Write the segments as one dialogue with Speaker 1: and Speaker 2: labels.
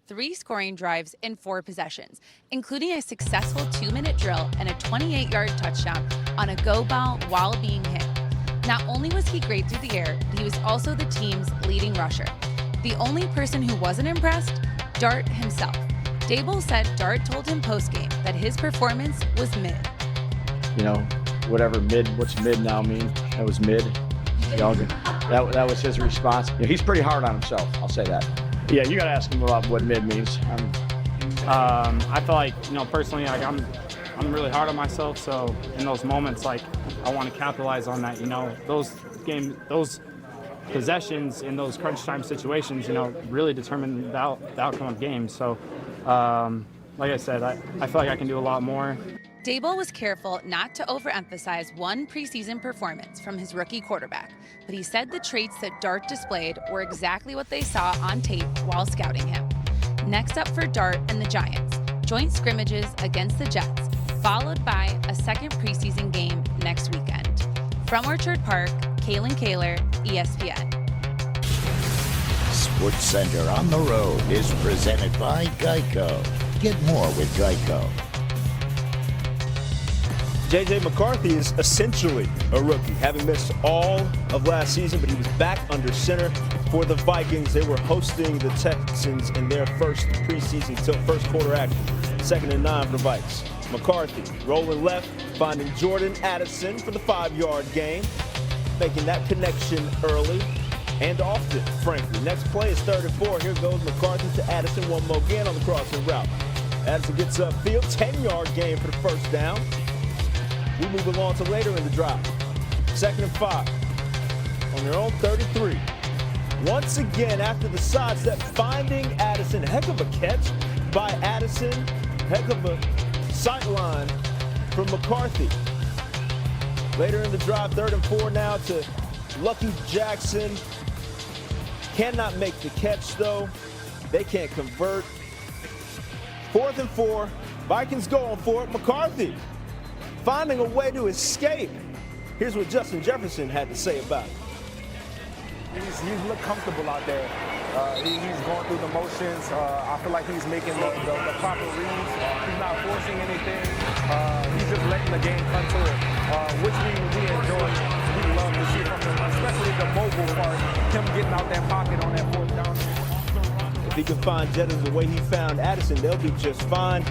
Speaker 1: 3 scoring drives in 4 possessions, including a successful 2-minute drill and a 28-yard touchdown on a go ball while being hit. Not only was he great through the air, but he was also the team's leading rusher. The only person who wasn't impressed? Dart himself. Daboll said Dart told him postgame that his performance was mid.
Speaker 2: You know, what's mid now mean? That was mid. You know, that was his response. You know, he's pretty hard on himself, I'll say that. Yeah, you got to ask him about what mid means.
Speaker 3: I feel like, you know, personally, like I'm really hard on myself. So in those moments, like I want to capitalize on that. You know, those possessions in those crunch time situations, you know, really determine the outcome of games. So, like I said, I feel like I can do a lot more.
Speaker 1: Daboll was careful not to overemphasize one preseason performance from his rookie quarterback, but he said the traits that Dart displayed were exactly what they saw on tape while scouting him. Next up for Dart and the Giants, joint scrimmages against the Jets, followed by a second preseason game next weekend. From Orchard Park, Kaylin Kaler, ESPN.
Speaker 4: SportsCenter on the road is presented by Geico. Get more with Geico.
Speaker 5: J.J. McCarthy is essentially a rookie, having missed all of last season, but he was back under center for the Vikings. They were hosting the Texans in their first preseason first quarter action. 2nd and 9 for the Vikes. McCarthy rolling left, finding Jordan Addison for the 5-yard gain, making that connection early and often, frankly. Next play is 3rd and 4. Here goes McCarthy to Addison one more again on the crossing route. Addison gets upfield, 10-yard gain for the first down. We move along to later in the drive. 2nd and 5 on their own 33. Once again, after the sidestep, finding Addison. Heck of a catch by Addison. Heck of a sightline from McCarthy. Later in the drive, 3rd and 4 now to Lucky Jackson. Cannot make the catch, though. They can't convert. 4th and 4. Vikings going for it. McCarthy finding a way to escape. Here's what Justin Jefferson had to say about it.
Speaker 6: He's looked comfortable out there. He's going through the motions. I feel like he's making the proper reads. He's not forcing anything. He's just letting the game come to it, which we enjoy. We love to see from him, especially the mobile part, him getting out that pocket on that 4th down.
Speaker 5: If he can find Jennings the way he found Addison, they'll be just fine.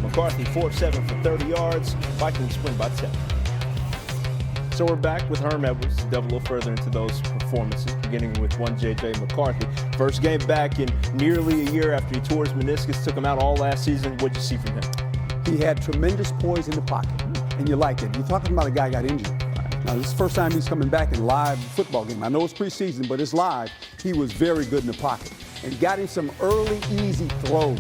Speaker 5: McCarthy 4-7 for 30 yards. Vikings win by 10. So we're back with Herm Edwards to delve a little further into those performances, beginning with one J.J. McCarthy. First game back in nearly a year after he tore his meniscus, took him out all last season. What'd you see from him?
Speaker 7: He had tremendous poise in the pocket, and you liked it. You're talking about a guy got injured. Now, this is the first time he's coming back in live football game. I know it's preseason, but it's live. He was very good in the pocket and got him some early, easy throws.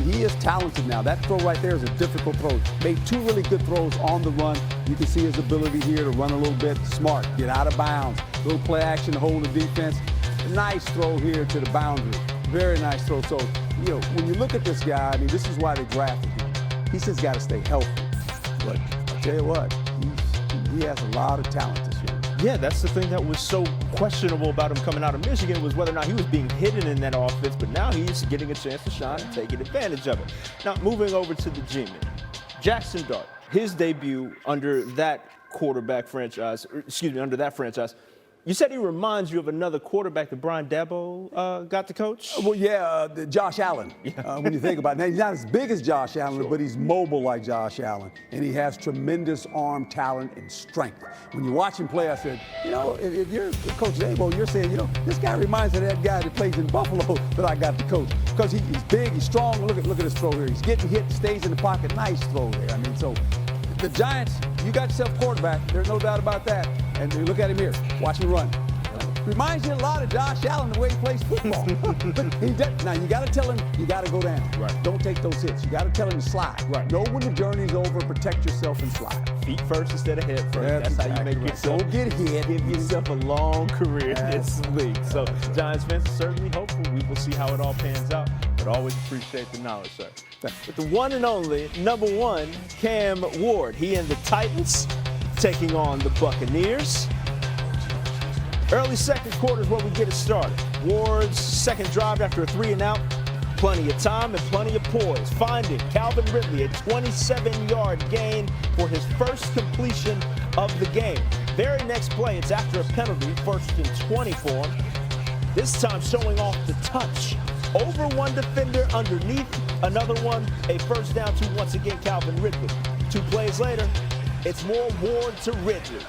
Speaker 7: He is talented now. That throw right there is a difficult throw. Made 2 really good throws on the run. You can see his ability here to run a little bit smart, get out of bounds, little play action to hold the defense. Nice throw here to the boundary. Very nice throw. So, you know, when you look at this guy, I mean, this is why they drafted him. He's just got to stay healthy. But I tell you what, he has a lot of talent this year.
Speaker 5: Yeah, that's the thing that was so questionable about him coming out of Michigan, was whether or not he was being hidden in that offense, but now he's getting a chance to shine and taking advantage of it. Now, moving over to the G-Men. Jackson Dart, his debut under that under that franchise. You said he reminds you of another quarterback that Brian Daboll got to coach?
Speaker 7: Well, yeah, Josh Allen, when you think about it. Now, he's not as big as Josh Allen, but he's mobile like Josh Allen, and he has tremendous arm talent and strength. When you watch him play, I said, you know, if you're Coach Daboll, you're saying, you know, this guy reminds me of that guy that plays in Buffalo that I got to coach, because he's big, he's strong. Look at his throw here. He's getting hit, stays in the pocket. Nice throw there. I mean, so the Giants, you got yourself a quarterback. There's no doubt about that. And you look at him here. Watch him run. Reminds you a lot of Josh Allen, the way he plays football. But he does. Now, you got to tell him you got to go down.
Speaker 5: Right.
Speaker 7: Don't take those hits. You got to tell him to slide.
Speaker 5: Right.
Speaker 7: Know when the journey's over, protect yourself and slide.
Speaker 5: Feet first instead of head first. That's how you make yourself.
Speaker 7: Don't get hit.
Speaker 5: Give yourself a long career in this league. So, Giants fans are certainly hopeful. We will see how it all pans out. But always appreciate the knowledge, sir. With the one and only number 1, Cam Ward. He and the Titans taking on the Buccaneers. Early second quarter is where we get it started. Ward's second drive after a 3-and-out. Plenty of time and plenty of poise. Finding Calvin Ridley, a 27-yard gain for his first completion of the game. Very next play, it's after a penalty, 1st and 20 for him. This time showing off the touch. Over one defender, underneath another one, a first down to, once again, Calvin Ridley. 2 plays later, it's more Ward to Ridley.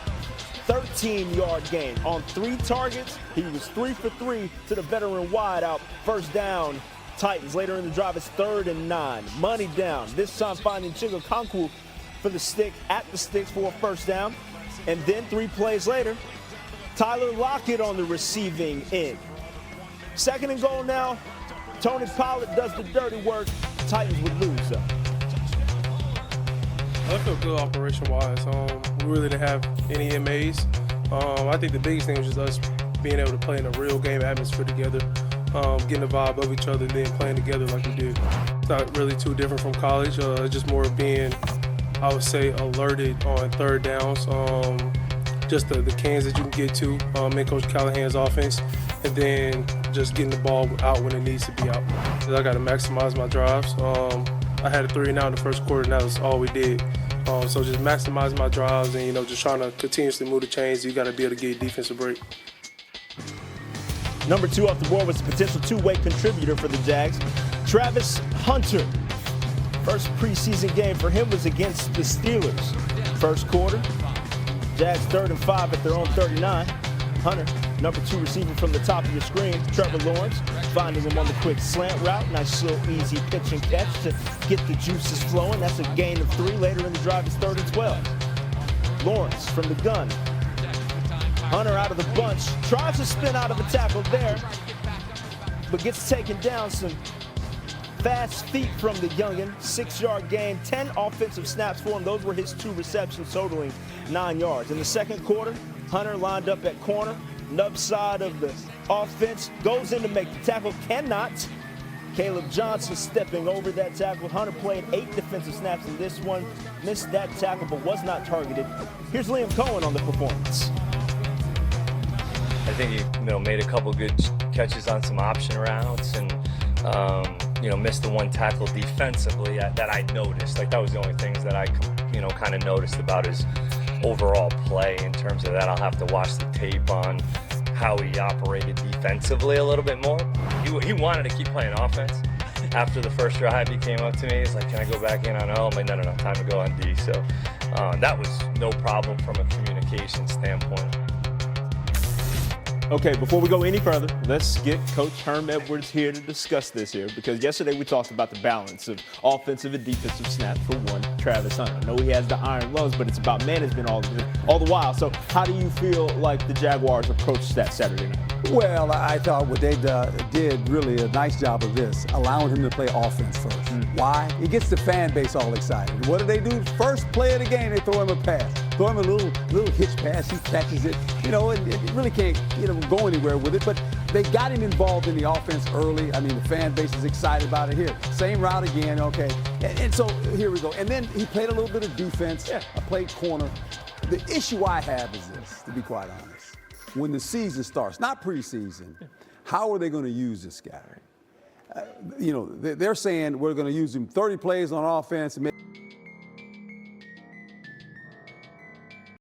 Speaker 5: 13-yard gain on 3 targets. He was 3 for 3 to the veteran wideout. First down, Titans. Later in the drive, it's 3rd and 9. Money down. This time finding Chigokonkwo for the stick, at the sticks for a first down. And then 3 plays later, Tyler Lockett on the receiving end. 2nd and goal now. Tony Pollard does the dirty work. Titans would lose, though.
Speaker 8: I feel good operation-wise. We really didn't have any MAs. I think the biggest thing was just us being able to play in a real game atmosphere together, getting the vibe of each other, and then playing together like we did. It's not really too different from college. It's just more being, I would say, alerted on 3rd downs. Just the cans that you can get to in Coach Callahan's offense, and then just getting the ball out when it needs to be out. I got to maximize my drives. I had a 3 and out in the first quarter, and that was all we did. So just maximize my drives and, just trying to continuously move the chains. You got to be able to get a defensive break.
Speaker 5: Number 2 off the board was a potential 2-way contributor for the Jags, Travis Hunter. First preseason game for him was against the Steelers. First quarter, Jags 3rd and 5 at their own 39. Hunter, number 2 receiver from the top of your screen, Trevor Lawrence, finding him on the quick slant route. Nice little easy pitch and catch to get the juices flowing. That's a gain of 3. Later in the drive, it's 3rd and 12. Lawrence from the gun. Hunter out of the bunch, tries to spin out of a tackle there, but gets taken down. Some fast feet from the youngin. 6-yard gain, 10 offensive snaps for him. Those were his 2 receptions, totaling 9 yards. In the second quarter, Hunter lined up at corner, nub side of the offense, goes in to make the tackle, cannot. Caleb Johnson stepping over that tackle. Hunter played 8 defensive snaps in this one, missed that tackle but was not targeted. Here's Liam Cohen on the performance.
Speaker 9: I think he made a couple good catches on some option routes and missed the 1 tackle defensively that I noticed. Like, that was the only things that I kind of noticed about his overall play. In terms of that, I'll have to watch the tape on how he operated defensively a little bit more. He wanted to keep playing offense. After the first drive, he came up to me. He's like, "Can I go back in on O?" I'm like, "No, time to go on D." So that was no problem from a communication standpoint.
Speaker 5: Okay, before we go any further, let's get Coach Herm Edwards here to discuss this here, because yesterday we talked about the balance of offensive and defensive snaps for one Travis Hunter. I know he has the iron lungs, but it's about management all the while. So how do you feel like the Jaguars approached that Saturday night?
Speaker 7: Well, I thought what they did really a nice job of this, allowing him to play offense first. Why? It gets the fan base all excited. What do? First play of the game, they throw him a pass. Throw him a little hitch pass. He catches it. And it really can't go anywhere with it. But they got him involved in the offense early. I mean, the fan base is excited about it here. Same route again, okay. And so here we go. And then he played a little bit of defense. Yeah. I played corner. The issue I have is this, to be quite honest. When the season starts, not preseason, how are they going to use this guy? They're saying we're going to use him 30 plays on offense and